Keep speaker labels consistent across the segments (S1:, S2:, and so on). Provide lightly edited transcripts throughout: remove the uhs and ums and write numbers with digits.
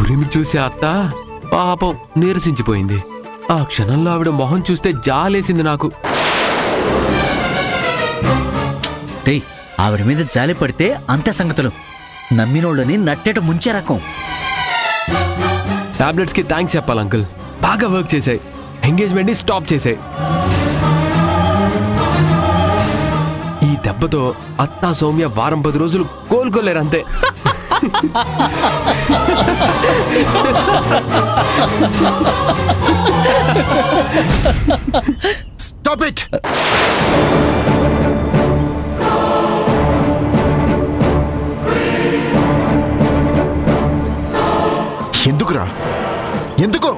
S1: ఉరిమి చూసే అత్త పాపం నీరసించిపోయింది. ఆ క్షణంలో ఆవిడ మొహం చూస్తే జాలేసింది నాకు.
S2: ఆవిడ మీద జాలి పడితే అంత సంగతులు. నమ్మినోళ్ళని నట్టేట ముంచే రకం.
S1: టాబ్లెట్స్ కి థ్యాంక్స్ చెప్పాలి అంకుల్. బాగా వర్క్ చేశాయి. ఎంగేజ్మెంట్ ని స్టాప్ చేశాయి. ఈ దెబ్బతో అత్తా సౌమ్య వారం 10 రోజులు కోలుకోలేరు అంతే.
S3: Stop it. ఎందుకురా? ఎందుకు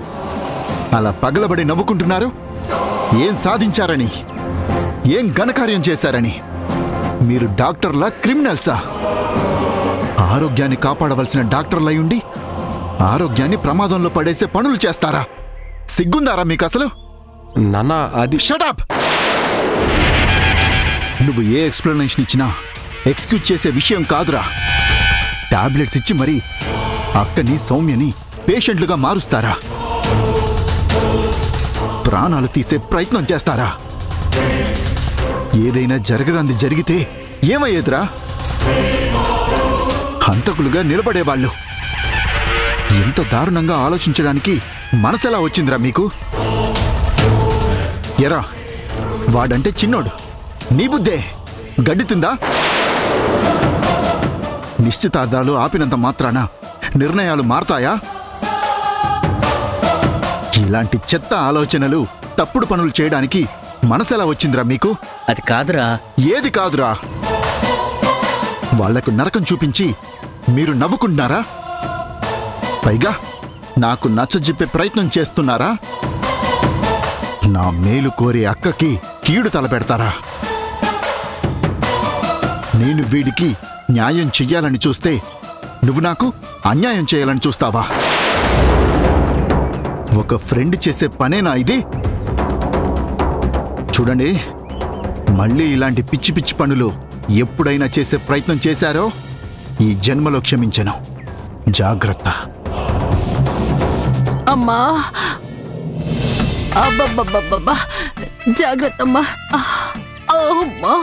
S3: అలా పగలబడి నవ్వుకుంటున్నారు? ఏం సాధించారని, ఏం ఘనకార్యం చేశారని? మీరు డాక్టర్లా క్రిమినల్సా? ఆరోగ్యాన్ని కాపాడవలసిన డాక్టర్లై ఉండి ఆరోగ్యాన్ని ప్రమాదంలో పడేసే పనులు చేస్తారా? సిగ్గుందారా మీకు అసలు?
S1: నాన్న అది
S3: షట్ అప్. నువ్వు ఏ ఎక్స్ప్లెనేషన్ ఇచ్చినా ఎక్స్క్యూజ్ చేసే విషయం కాదురా. టాబ్లెట్స్ ఇచ్చి మరి అక్కని సౌమ్యని పేషెంట్లుగా మారుస్తారా? ప్రాణాలు తీసే ప్రయత్నం చేస్తారా? ఏదైనా జరగరాంది జరిగితే ఏమయ్యేదిరా? హంతకులుగా నిలబడేవాళ్ళు. ఎంత దారుణంగా ఆలోచించడానికి మనసెలా వచ్చిందిరా మీకు? ఎరా, వాడంటే చిన్నోడు, నీ బుద్ధే గడ్డితుందా? నిశ్చితార్థాలు ఆపినంత మాత్రాన నిర్ణయాలు మారతాయా? ఇలాంటి చెత్త ఆలోచనలు, తప్పుడు పనులు చేయడానికి మనసెలా వచ్చిందిరా మీకు?
S2: అది కాదురా.
S3: ఏది కాదురా? వాళ్లకు నరకం చూపించి మీరు నవ్వుకుంటున్నారా? పైగా నాకు నచ్చజెప్పే ప్రయత్నం చేస్తున్నారా? నా మేలు కోరే అక్కకి కీడు తలపెడతారా? నేను వీడికి న్యాయం చెయ్యాలని చూస్తే నువ్వు నాకు అన్యాయం చేయాలని చూస్తావా? ఒక ఫ్రెండ్ చేసే పనేనా ఇది? చూడండి, మళ్ళీ ఇలాంటి పిచ్చి పిచ్చి పనులు ఎప్పుడైనా చేసే ప్రయత్నం చేశారో ఈ జన్మలో క్షమించను. జాగ్రత్త.
S4: అమ్మా, అబ్బబ్బబ్బబ్బా, జాగ్రత్త అమ్మా. అమ్మా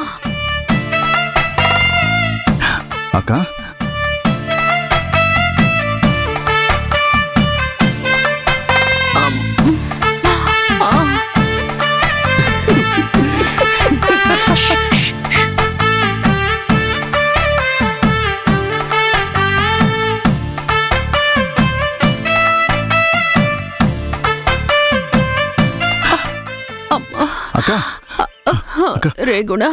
S3: అక్క, అక్క,
S4: రేగుణ,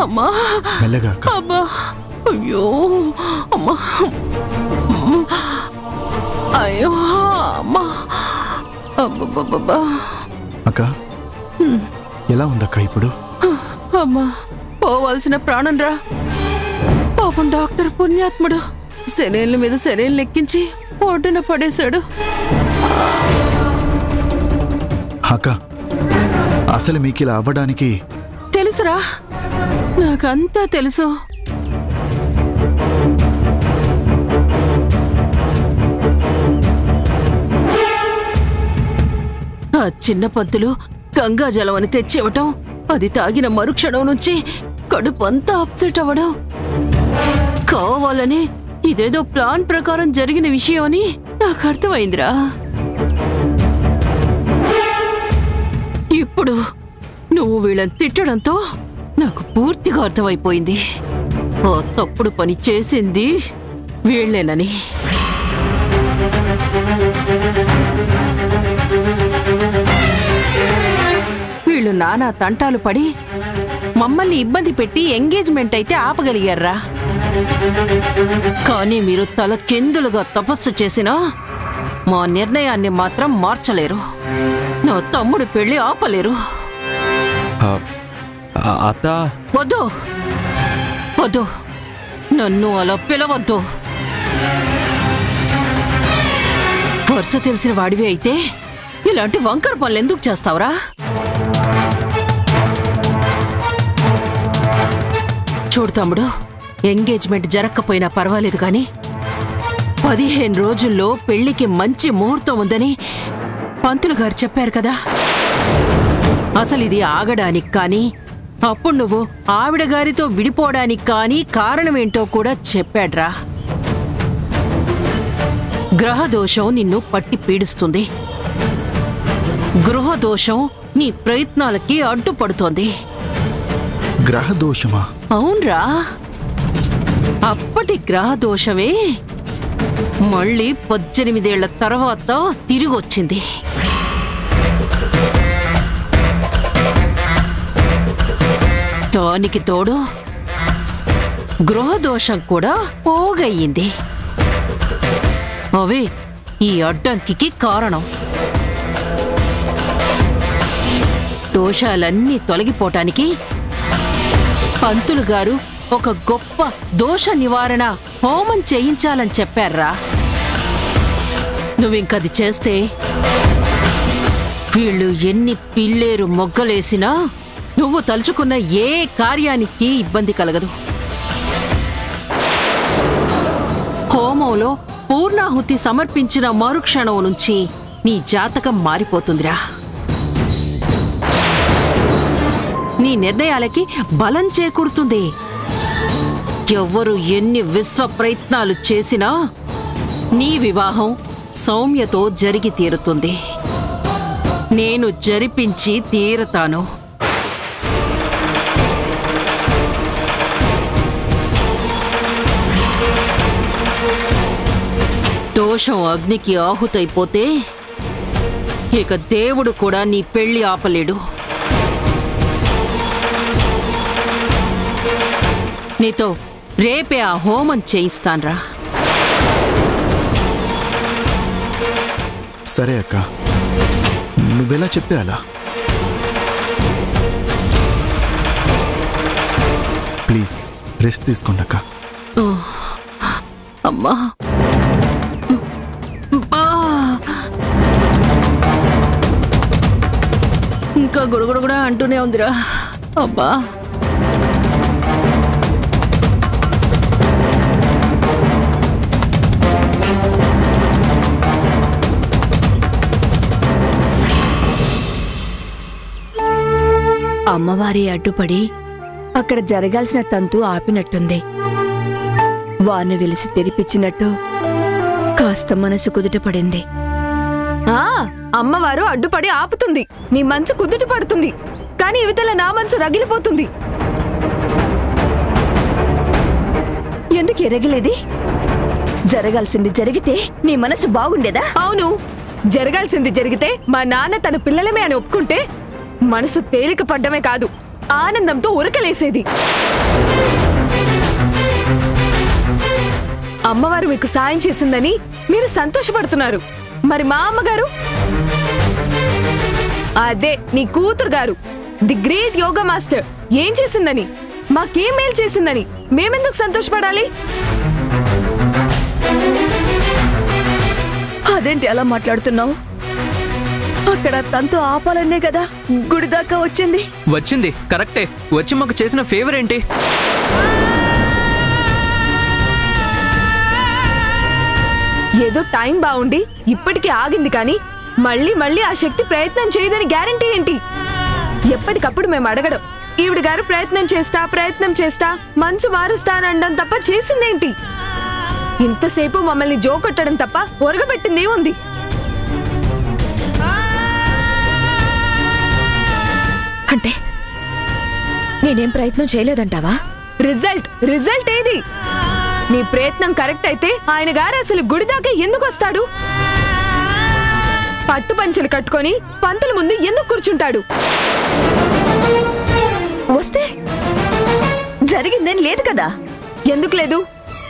S4: అమ్మా,
S3: మెల్లగా అక్క.
S4: అబ్బా, అయ్యో అమ్మా, అయ్యో అమ్మా, అబ్బబ్బబ్బా.
S3: అక్క, ఎలా ఉందక్క ఇప్పుడు?
S4: అమ్మా, పోవాల్సిన ప్రాణం రా. పాపం డాక్టర్ పుణ్యాత్ముడు సెలైన్ల మీద సెలైన్లు ఎక్కించి ఒడ్డున పడేశాడు.
S3: అక్క, అసలు మీకు ఇలా అవ్వడానికి
S4: తెలుసురా, నాకంతా తెలుసు. ఆ చిన్న పంతులు గంగాజలం అని తెచ్చివ్వటం, అది తాగిన మరుక్షణం నుంచి కడుపంతా అప్సెట్ అవ్వడం, కావాలని ఇదేదో ప్లాన్ ప్రకారం జరిగిన విషయం అని నాకు అర్థమైందిరా. ఇప్పుడు నువ్వు వీళ్ళని తిట్టడంతో నాకు పూర్తిగా అర్థమైపోయింది. ఆ తప్పుడు పని చేసింది వీళ్ళేనని. వీళ్ళు నానా తంటాలు పడి మమ్మల్ని ఇబ్బంది పెట్టి ఎంగేజ్మెంట్ అయితే ఆపగలిగారా. కానీ మీరు తలకిందులుగా తపస్సు చేసినా మా నిర్ణయాన్ని మాత్రం మార్చలేరు. నా తమ్ముడు పెళ్లి ఆపలేరు.
S1: అత్త,
S4: వద్దు వద్దు, నన్ను అలా పిలవద్దు. వరుస తెలిసిన వాడివి అయితే ఇలాంటి వంకర పనులు ఎందుకు చేస్తావురా? చూడు తమ్ముడు, ఎంగేజ్మెంట్ జరక్కపోయినా పర్వాలేదు కానీ 15 రోజుల్లో పెళ్లికి మంచి ముహూర్తం ఉందని పంతులు గారు చెప్పారు కదా. అసలు ఇది ఆగడానికి కానీ అప్పుడు నువ్వు ఆవిడ గారితో విడిపోవడానికి కానీ కారణమేంటో కూడా చెప్పాడ్రా. గ్రహదోషం నిన్ను పట్టి పీడిస్తుంది. గృహదోషం నీ ప్రయత్నాలకి అడ్డుపడుతోంది.
S3: గ్రహదోషమా?
S4: అవునరా, అప్పటి గ్రహదోషమే మళ్ళీ 18 ఏళ్ల తర్వాత తిరిగొచ్చింది. దానికి తోడు గృహదోషం కూడా పోగయ్యింది. అవే ఈ అడ్డంకికి కారణం. దోషాలన్నీ తొలగిపోటానికి పంతులు గారు ఒక గొప్ప దోష నివారణ హోమం చేయించాలని చెప్పారా. నువ్వింకది చేస్తే వీళ్ళు ఎన్ని పిల్లేరు మొగ్గలేసినా నువ్వు తలుచుకున్న ఏ కార్యానికి ఇబ్బంది కలగదు. హోమంలో పూర్ణాహుతి సమర్పించిన మరుక్షణం నుంచి నీ జాతకం మారిపోతుందిరా. నీ నిర్ణయాలకి బలం చేకూరుతుంది. ఎవ్వరు ఎన్ని విశ్వ ప్రయత్నాలు చేసినా నీ వివాహం సౌమ్యతో జరిగి తీరుతుంది. నేను జరిపించి తీరతాను. దోషం అగ్నికి ఆహుతైపోతే ఇక దేవుడు కూడా నీ పెళ్లి ఆపలేడు. నీతో రేపే ఆ హోమం చేయిస్తాన్రా.
S3: సరే అక్క, నువ్వెలా చెప్పే అలా. ప్లీజ్ రెస్ట్ తీసుకోండి అక్క.
S4: అమ్మా, ఇంకా గుడుగుడు కూడా అంటూనే ఉందిరా. అబ్బా,
S5: అమ్మవారి అడ్డుపడి అక్కడ జరగాల్సిన తంతు ఆపినట్టుంది. వాను వెలిసి తెరిపించినట్టు కాస్త మనసు కుదుట పడింది.
S6: అమ్మవారు అడ్డుపడి ఆపుతుంది, నీ మనసు కుదుట పడుతుంది. కానీ ఇవతల నా మనసు రగిలిపోతుంది.
S5: ఎందుకు ఎరగలేది? జరగాల్సింది జరిగితే నీ మనసు బాగుండేదా?
S6: అవును, జరగాల్సింది జరిగితే మా నాన్న తన పిల్లలమే అని ఒప్పుకుంటే మనసు తేలిక పడ్డమే కాదు, ఆనందంతో ఉరకలేసేది. అమ్మవారు మీకు సాయం చేసిందని మీరు సంతోషపడుతున్నారు. మరి మా అమ్మగారు, అదే నీ కూతురు గారు, ది గ్రేట్ యోగా మాస్టర్ ఏం చేసిందని, మాకేం మేలు చేసిందని మేమెందుకు సంతోషపడాలి?
S5: అదేంటి అలా మాట్లాడుతున్నావు? అక్కడ తంతు ఆపాలనే కదా గుడి దాకా వచ్చింది.
S7: వచ్చింది కరెక్టే. వచ్చి మాకు చేసిన ఫేవర్ ఏంటి?
S6: ఏదో టైం బాగుండి ఇప్పటికీ ఆగింది, కానీ మళ్ళీ మళ్ళీ ఆ శక్తి ప్రయత్నం చేయదని గ్యారంటీ ఏంటి? ఎప్పటికప్పుడు మేము అడగడం, ఈవిడ గారు ప్రయత్నం చేస్తా మనసు మారుస్తానడం తప్ప చేసిందేంటి? ఇంతసేపు మమ్మల్ని జోకొట్టడం తప్ప ఒరగబెట్టింది ఉంది.
S5: అంటే నేనేం ప్రయత్నం చేయలేదంటావా?
S6: రిజల్ట్ ఏది? నీ ప్రయత్నం కరెక్ట్ అయితే ఆయన గారు అసలు గుడిదాకా ఎందుకు వస్తాడు? పట్టు పంచెలు కట్టుకొని పంతుల ముందు ఎందుకు కూర్చుంటాడు?
S5: వస్తే జరిగిందేం లేదు కదా.
S6: ఎందుకు లేదు?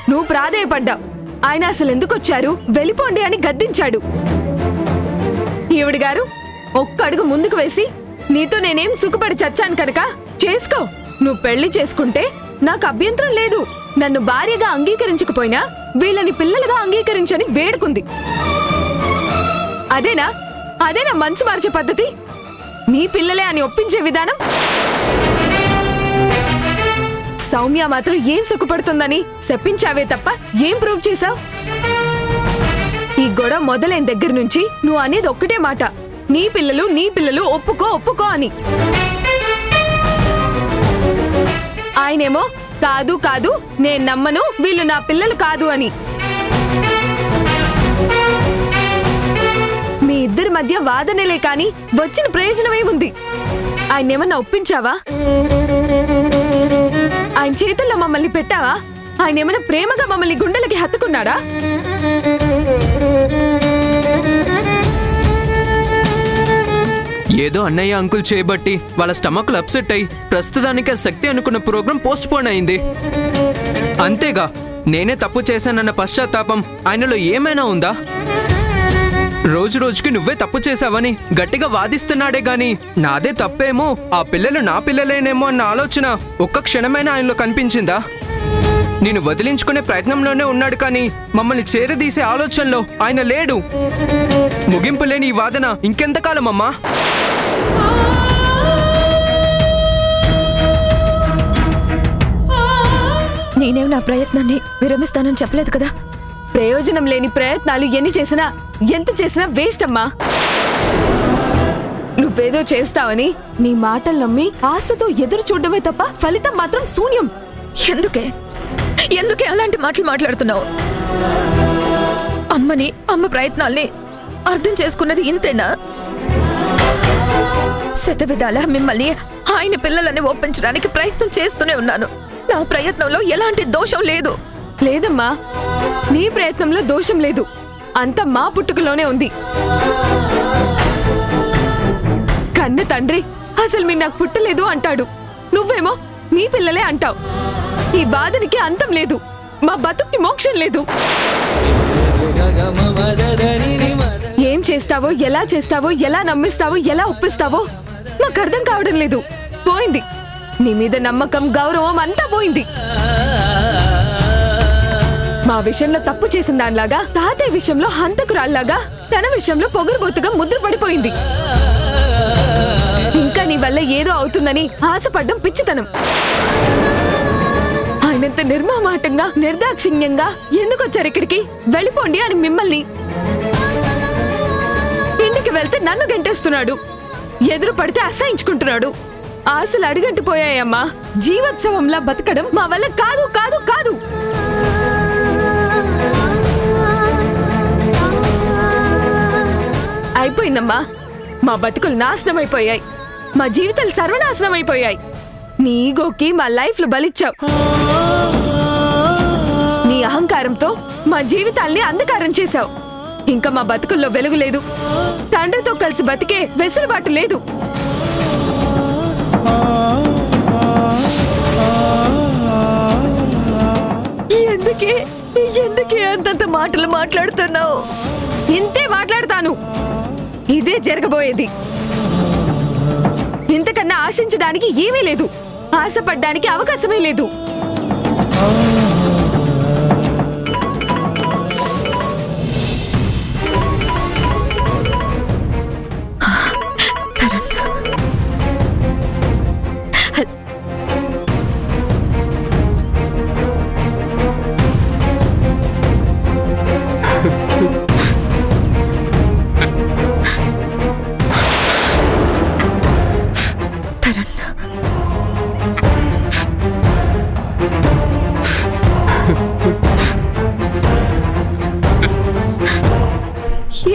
S6: నువ్వు ప్రాధేయపడ్డావు. ఆయన అసలు ఎందుకు వచ్చారు, వెళ్ళిపోండి అని గద్దించాడు. ఈవిడ గారు ఒక్క అడుగు ముందుకు వేసి, నీతో నేనేం సుఖపడి చచ్చాను కనుక చేసుకో, నువ్వు పెళ్లి చేసుకుంటే నాకు అభ్యంతరం లేదు, నన్ను భార్యగా అంగీకరించకపోయినా వీళ్ళని పిల్లలుగా అంగీకరించని వేడుకుంది. అదేనా మనసు మార్చే పద్ధతి? నీ పిల్లలే అని ఒప్పించే విధానం? సౌమ్య మాత్రం ఏం సుఖపడుతుందని చెప్పించావే తప్ప ఏం ప్రూవ్ చేశావు? ఈ గొడవ మొదలైన దగ్గర నుంచి నువ్వు అనేది ఒక్కటే మాట, నీ పిల్లలు ఒప్పుకో ఒప్పుకో అని. ఆయనేమో కాదు కాదు నేను నమ్మను, వీళ్ళు నా పిల్లలు కాదు అని. మీ ఇద్దరి మధ్య వాదనలే కాని వచ్చిన ప్రయోజనమేముంది? ఆయనేమన్నా ఒప్పించావా? ఆయన చేతుల్లో మమ్మల్ని పెట్టావా? ఆయన ఏమైనా ప్రేమగా మమ్మల్ని గుండెలకి హత్తుకున్నాడా?
S7: ఏదో అన్నయ్య అంకుల్ చేయబట్టి వాళ్ళ స్టమక్లు అప్సెట్ అయి ప్రస్తుతానికి శక్తి అనుకున్న ప్రోగ్రాం పోస్ట్ పోన్ అయింది. అంతేగా, నేనే తప్పు చేశానన్న పశ్చాత్తాపం ఆయనలో ఏమైనా ఉందా? రోజు రోజుకి నువ్వే తప్పు చేశావని గట్టిగా వాదిస్తున్నాడే గాని నాదే తప్పేమో, ఆ పిల్లలు నా పిల్లలేనేమో అన్న ఆలోచన ఒక్క క్షణమైనా ఆయనలో కనిపించిందా? నేను వదిలించుకునే ప్రయత్నంలోనే ఉన్నాడు కానీ మమ్మల్ని చేరదీసే ఆలోచనలో ఆయన లేడు. ముగింపు లేని ఈ వాదన ఇంకెంతకాలం అమ్మా?
S5: నేనేం నా ప్రయత్నాన్ని విరమిస్తానని చెప్పలేదు కదా.
S6: ప్రయోజనం లేని ప్రయత్నాలు ఎన్ని చేసినా ఎంత చేసినా వేస్ట్ అమ్మా. నువ్వేదో చేస్తావని నీ మాటలు నమ్మి ఆశతో ఎదురు చూడడమే తప్ప ఫలితం మాత్రం శూన్యం.
S5: ఎందుకే అలాంటి మాటలు మాట్లాడుతున్నావు? అమ్మ ప్రయత్నాల్ని అర్థం చేసుకున్నది ఇంతేనా? శతవిధాలా మిమ్మల్ని ఆయన పిల్లలని ఒప్పించడానికి ప్రయత్నం చేస్తూనే ఉన్నాను. నా ప్రయత్నంలో ఎలాంటి దోషం లేదు.
S6: లేదమ్మా, నీ ప్రయత్నంలో దోషం లేదు, అంత మా పుట్టుకలోనే ఉంది. కన్న తండ్రి అసలు మీరు నాకు పుట్టలేదు అంటాడు, నువ్వేమో నీ పిల్లలే అంటావు. ఈ బాధనికి అంతం లేదు, మా బతుక్కి మోక్షం లేదు. ఏం చేస్తావో, ఎలా చేస్తావో, ఎలా నమ్మిస్తావో, ఎలా ఒప్పిస్తావో నాకు అర్థం కావడం లేదు. పోయింది నీ మీద నమ్మకం, గౌరవం అంతా పోయింది. మా విషయంలో తప్పు చేసిన దానిలాగా, తాతయ్య విషయంలో హంతకురాల్లాగా, తన విషయంలో పొగరుబోతుగా ముద్ర పడిపోయింది. ఇంకా నీ వల్ల ఏదో అవుతుందని ఆశపడ్డం పిచ్చితనం. ఆయనంత నిర్మమాటంగా, నిర్దాక్షిణ్యంగా ఎందుకు వచ్చారు ఇక్కడికి? వెళ్ళిపోండి అని మిమ్మల్ని. ఇంటికి వెళ్తే నన్ను గంటేస్తున్నాడు, ఎదురు పడితే అసహించుకుంటున్నాడు. ఆశలు అడుగంటిపోయాయమ్మా. జీవోత్సవంలా బతకడం మా వల్ల కాదు కాదు కాదు. అయిపోయిందమ్మా, మా బతుకులు నాశనం అయిపోయాయి, మా జీవితాలు సర్వనాశనం అయిపోయాయి. నీ ఈగోకి మా లైఫ్లు బలిచ్చావు. నీ అహంకారంతో మా జీవితాల్ని అంధకారం చేశావు. ఇంకా మా బతుకుల్లో వెలుగు లేదు, తండ్రితో కలిసి బతికే వెసులుబాటు లేదు.
S5: ఎందుకే అంతంత మాటలు మాట్లాడుతున్నావు?
S6: ఇంతే మాట్లాడతాను, ఇదే జరగబోయేది. ఇంతకన్నా ఆశించడానికి ఏమీ లేదు, ఆశపడ్డానికి అవకాశమే లేదు.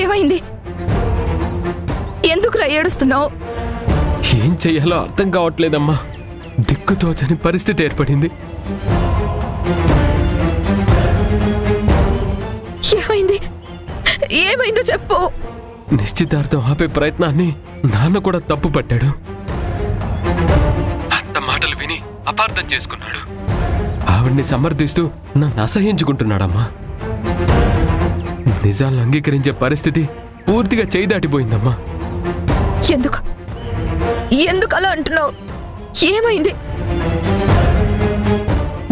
S5: ఏమైంది? ఎందుకురా ఏడుస్తున్నావు?
S1: ఏం చెయ్యాలో అర్థం కావట్లేదమ్మా. దిక్కుతోచని పరిస్థితి ఏర్పడింది.
S5: ఏమైందో చెప్పు.
S1: నిశ్చితార్థం ఆపే ప్రయత్నాన్ని నాన్న కూడా తప్పు పట్టాడు. అత్త మాటలు విని అపార్థం చేసుకున్నాడు. ఆవిడ్ని సమర్థిస్తూ నన్ను అసహ్యించుకుంటున్నాడమ్మా. నిజాలను అంగీకరించే పరిస్థితి పూర్తిగా చేయి దాటిపోయిందమ్మా.
S5: ఎందుకు అలా అంటున్నావు? ఏమైంది?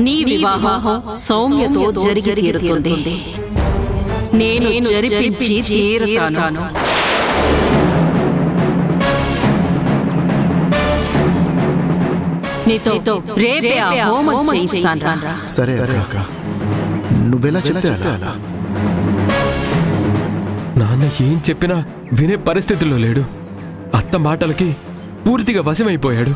S4: నీ వివాహం సౌమ్యతో జరిగి తీరుతుంది. నేను జరిపించి తీరుతాను. నీతో రేపే ఆ హోమం చేయిస్తానురా.
S3: సరే అక్క, నువ్వెలా చెప్తే అలా.
S1: నాన్న ఏం చెప్పినా వినే పరిస్థితుల్లో లేడు. అత్త మాటలకి పూర్తిగా వశమైపోయాడు.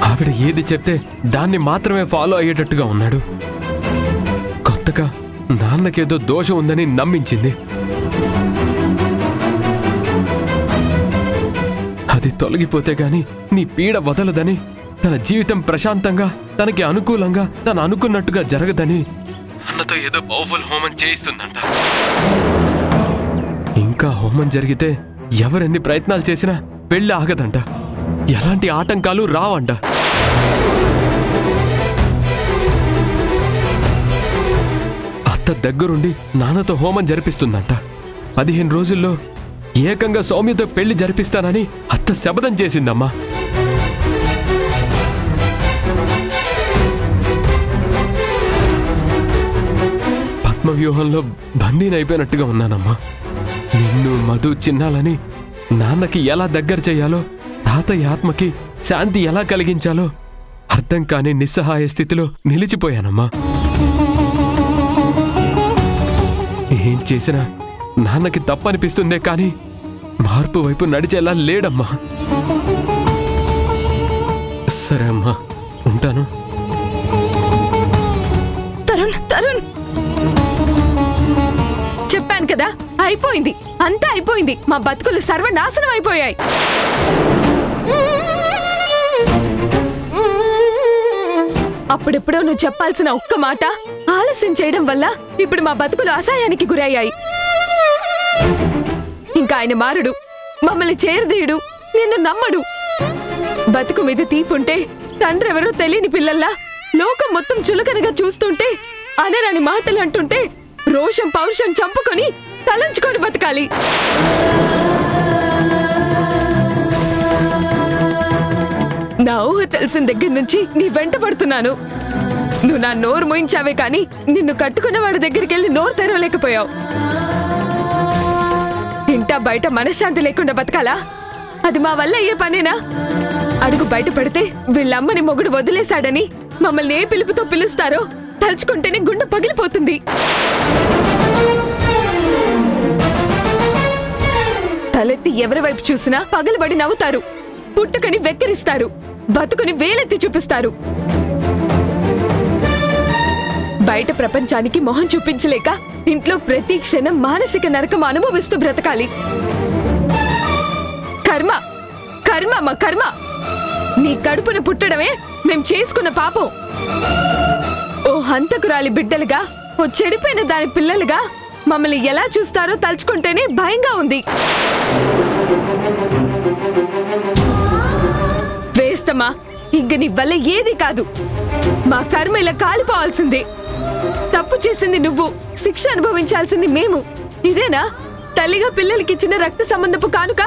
S1: ఆవిడ ఏది చెప్తే దాన్ని మాత్రమే ఫాలో అయ్యేటట్టుగా ఉన్నాడు. కొత్తగా నాన్నకేదో దోషం ఉందని నమ్మించింది. అది తొలగిపోతే గాని నీ పీడ వదలదని, తన జీవితం ప్రశాంతంగా తనకి అనుకూలంగా తను అనుకున్నట్టుగా జరగదని అన్నతో ఏదో పవర్ఫుల్ హోమం చేయిస్తుందంట. ఇంకా హోమం జరిగితే ఎవరెన్ని ప్రయత్నాలు చేసినా పెళ్లి ఆగదంట. ఎలాంటి ఆటంకాలు రావంట. అత్త దగ్గరుండి నాన్నతో హోమం జరిపిస్తుందంట. 15 రోజుల్లో ఏకంగా సౌమ్యతో పెళ్లి జరిపిస్తానని అత్త శపథం చేసిందమ్మా. పద్మవ్యూహంలో బందీనైపోయినట్టుగా ఉన్నానమ్మా. నిన్ను మధు చిన్నాలని నాన్నకి ఎలా దగ్గర చెయ్యాలో, తాతయ్య ఆత్మకి శాంతి ఎలా కలిగించాలో అర్థం కాని నిస్సహాయ స్థితిలో నిలిచిపోయానమ్మా. ఏం చేసినా నాన్నకి తప్పనిపిస్తుందే కానీ మార్పు వైపు నడిచేలా లేడమ్మా. సరే అమ్మా, ఉంటాను.
S5: తరుణ్,
S6: చెప్పాను కదా, అయిపోయింది, అంతా అయిపోయింది. మా బతుకులు సర్వనాశనం అయిపోయాయి. అప్పుడెప్పుడో నువ్వు చెప్పాల్సిన ఒక్క మాట ఆలస్యం చేయడం వల్ల ఇప్పుడు మా బతుకులు అసహాయానికి గురయ్యాయి. ఇంకా ఆయన మారుడు, మమ్మల్ని చేరదీయుడు, నిన్ను నమ్మడు. బతుకు మీద తీపుంటే తండ్రి ఎవరో తెలియని పిల్లల్లా లోకం మొత్తం చులకనగా చూస్తుంటే, అనరాని మాటలు అంటుంటే రోషం పౌరుషం చంపుకొని తలంచుకొని బతకాలి. నా ఊహ తెలిసిన దగ్గర నుంచి నీ వెంట పడుతున్నాను. నువ్వు నా నోరు మోయించావే కానీ నిన్ను కట్టుకున్న వాడి దగ్గరికి వెళ్ళి నోరు తెరవలేకపోయావు. ఇంటా బయట మనశ్శాంతి లేకుండా బతకాలా? అది మా వల్ల అయ్యే పనేనా? అడుగు బయట పడితే వీళ్ళమ్మని మొగుడు వదిలేశాడని మమ్మల్ని ఏ పిలుపుతో పిలుస్తారో తలుచుకుంటేనే గుండె పగిలిపోతుంది. తలెత్తి ఎవరి వైపు చూసినా పగలబడి నవ్వుతారు, పుట్టుకని వెక్కిరిస్తారు, బతుకుని వేలెత్తి చూపిస్తారు. బయట ప్రపంచానికి మొహం చూపించలేక ఇంట్లో ప్రతి క్షణం మానసిక నరకం అనుభవిస్తూ బ్రతకాలి. కర్మ కర్మ మా కర్మ. నీ కడుపున పుట్టడమే మేం చేసుకున్న పాపం. ఓ హంతకురాలి బిడ్డలుగా, ఓ చెడిపోయిన దాని పిల్లలుగా మమ్మల్ని ఎలా చూస్తారో తలుచుకుంటేనే భయంగా ఉంది. వేస్తమా, ఇంక నీ వల్ల ఏది కాదు. మా కర్మ ఇలా కాలిపోవాల్సిందే. తప్పు చేసింది నువ్వు, శిక్ష అనుభవించాల్సింది మేము. ఇదేనా తల్లిగా పిల్లలకిచ్చిన రక్త సంబంధపు కానుక?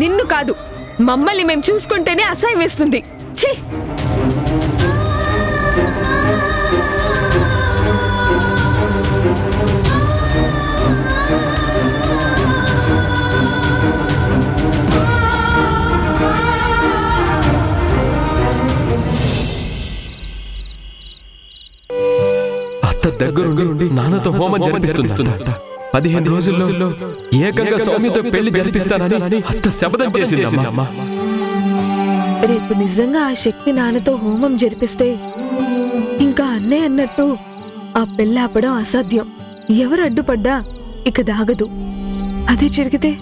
S6: నిన్ను కాదు, మమ్మల్ని మేము చూసుకుంటేనే అసహ్యం వేస్తుంది. ఛీ!
S1: దగ్గరుండి నాన్నతో హోమం జరిపిస్తుందట. 15 రోజుల్లో ఏకంగా సౌమ్యతో పెళ్లి జరిపిస్తానని అత్త శపథం చేసిందమ్మా.
S6: రేపు నిజంగా ఆ శక్తి నాన్నతో హోమం జరిపిస్తే ఇంకా అన్నయ్య అన్నట్టు ఆ పెళ్లి ఆపడం అసాధ్యం. ఎవరు అడ్డుపడ్డా ఇక దాగదు. అదే జరిగితే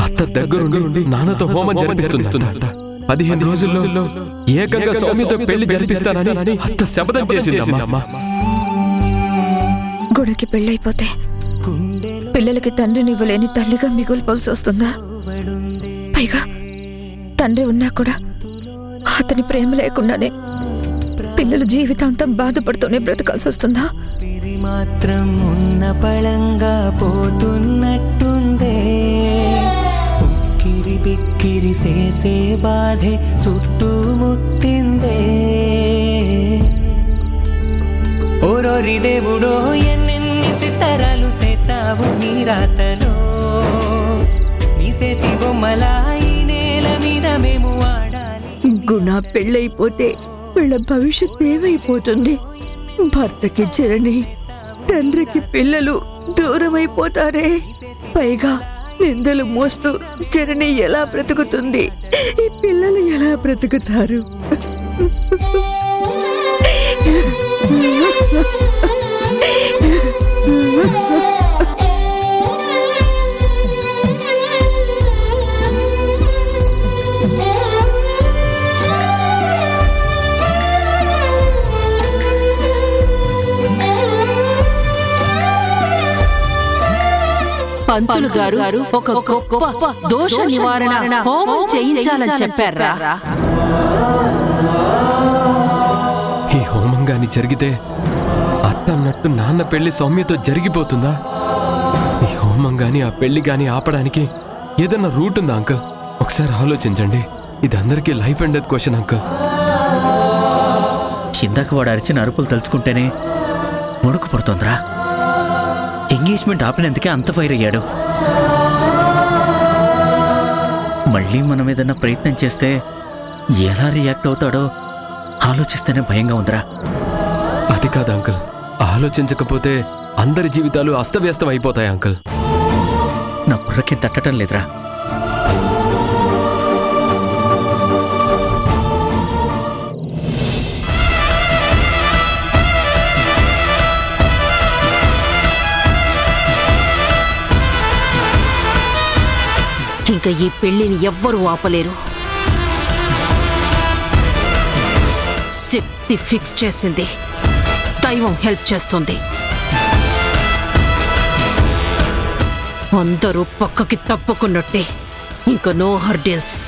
S1: అత్త దగ్గరుండి నాన్నతో హోమం జరిపిస్తుందట. 15 రోజుల్లో ఏకంగా సౌమ్యతో పెళ్లి జరిపిస్తానని అత్త శపథం చేసిందమ్మా.
S5: గుణకి పెళ్ళైపోతే పిల్లలకి తండ్రిని ఇవ్వలేని తల్లిగా మిగులుపోల్సి వస్తుందా? పైగా తండ్రి ఉన్నా కూడా అతని ప్రేమ లేకుండానే పిల్లలు జీవితాంతం బాధపడుతూనే బ్రతకాల్సి వస్తుందా?
S8: మాత్రం ఉన్న పళంగా పోతున్నట్టుందే. ఉక్కిరి బిక్కిరి చేసే బాధే చుట్టుముట్టిందే. ఓరోరి దేవుడో ఎన్నెన్ని ఎన్ని సితారాలు సేతావు నీ రాతలో నీ సేతి బొమ్మలా ఈ నేల మీద మేము ఆడాలి.
S9: గుణ పెళ్ళైపోతే వీళ్ళ భవిష్యత్ ఏమైపోతుంది? భర్తకి జరణి, తండ్రికి పిల్లలు దూరమైపోతారే. పైగా నిందలు మోస్తూ జరణి ఎలా బ్రతుకుతుంది? ఈ పిల్లలు ఎలా బ్రతుకుతారు?
S4: పంతులు గారు ఒక గొప్ప దోష నివారణ హోమం చేయించాలని చెప్పారా?
S1: ఈ హోమం గాని జరిగితే అత్త అన్నట్టు నాన్న పెళ్లి సౌమ్యతో జరిగిపోతుందా? ఈ హోమం గాని ఆ పెళ్లి గాని ఆపడానికి ఏదన్నా రూట్ ఉందా అంకుల్? ఒకసారి ఆలోచించండి. ఇది అందరికీ life and death question uncle.
S2: ఇందాక వాడు అరిచిన అరుపులు తలుచుకుంటేనే ముడుకు పడుతోందిరా. ఎంగేజ్మెంట్ ఆపినందుకే అంత ఫైర్ అయ్యాడు. మళ్ళీ మనం ఏదన్నా ప్రయత్నం చేస్తే ఎలా రియాక్ట్ అవుతాడో ఆలోచిస్తేనే భయంగా ఉందిరా.
S1: అది కాదు అంకుల్, ఆలోచించకపోతే అందరి జీవితాలు అస్తవ్యస్తం అయిపోతాయి అంకుల్.
S2: నా బుర్రకేం తట్టడం లేదురా.
S4: ఇంకా ఈ పెళ్లిని ఎవ్వరూ ఆపలేరు. శక్తి ఫిక్స్ చేసింది, దైవం హెల్ప్ చేస్తుంది. అందరూ పక్కకి తప్పుకున్నట్టే. ఇంకా నో హర్డిల్స్.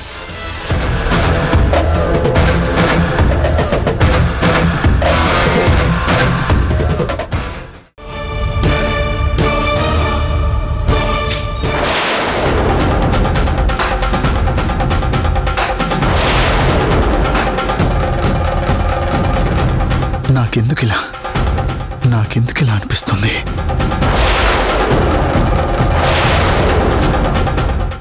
S3: నాకెందుకు ఇలా అనిపిస్తుంది?